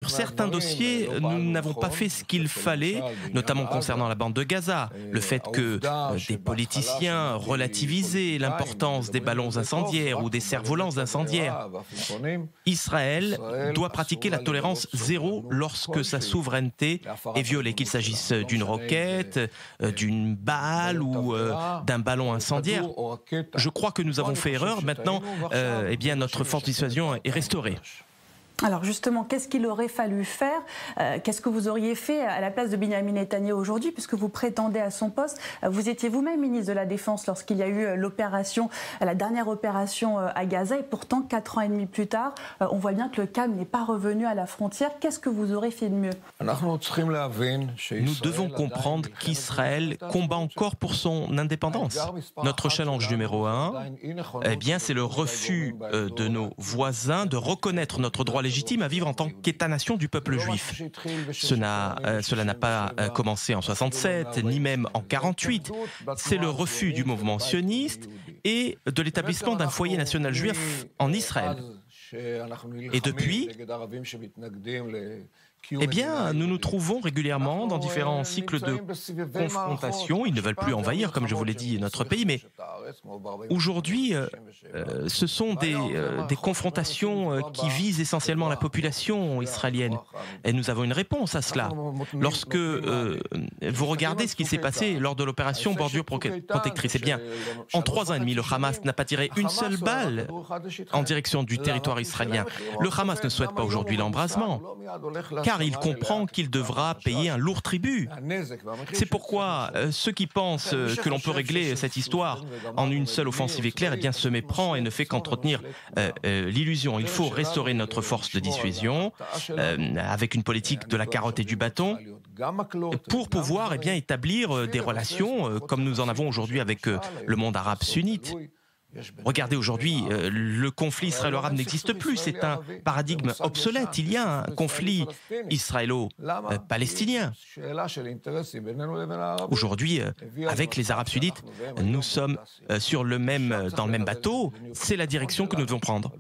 sur certains dossiers, nous n'avons pas fait ce qu'il fallait, notamment concernant la bande de Gaza. Le fait que des politiciens relativisaient l'importance des ballons incendiaires ou des cerfs-volants incendiaires. Israël doit pratiquer la tolérance zéro lorsque sa souveraineté est violée, qu'il s'agisse d'une roquette, d'une balle ou d'un ballon incendiaire. Je crois que nous avons fait erreur. Maintenant, eh bien, notre force de dissuasion est restaurée. Alors justement, qu'est-ce qu'il aurait fallu faire? Qu'est-ce que vous auriez fait à la place de Benyamin Netanyahou aujourd'hui, puisque vous prétendez à son poste? Vous étiez vous-même ministre de la Défense lorsqu'il y a eu l'opération, la dernière opération à Gaza, et pourtant 4 ans et demi plus tard, on voit bien que le calme n'est pas revenu à la frontière. Qu'est-ce que vous aurez fait de mieux? Nous devons comprendre qu'Israël combat encore pour son indépendance. Notre challenge numéro 1, eh bien, c'est le refus de nos voisins de reconnaître notre droit légitime à vivre en tant qu'État-nation du peuple juif. Cela n'a pas commencé en 67, ni même en 48. C'est le refus du mouvement sioniste et de l'établissement d'un foyer national juif en Israël. Et depuis, eh bien, nous nous trouvons régulièrement dans différents cycles de confrontation. Ils ne veulent plus envahir, comme je vous l'ai dit, notre pays, mais aujourd'hui, ce sont des confrontations qui visent essentiellement la population israélienne. Et nous avons une réponse à cela. Lorsque vous regardez ce qui s'est passé lors de l'opération Bordure Protectrice, eh bien, en 3 ans et demi, le Hamas n'a pas tiré une seule balle en direction du territoire israélien. Le Hamas ne souhaite pas aujourd'hui l'embrasement, car il comprend qu'il devra payer un lourd tribut. C'est pourquoi ceux qui pensent que l'on peut régler cette histoire en une seule offensive éclair, eh bien, se méprend et ne fait qu'entretenir l'illusion. Il faut restaurer notre force de dissuasion avec une politique de la carotte et du bâton pour pouvoir eh bien, établir des relations comme nous en avons aujourd'hui avec le monde arabe sunnite. Regardez aujourd'hui, le conflit israélo-arabe n'existe plus, c'est un paradigme obsolète. Il y a un conflit israélo-palestinien. Aujourd'hui, avec les Arabes sunnites, nous sommes dans le même bateau. C'est la direction que nous devons prendre.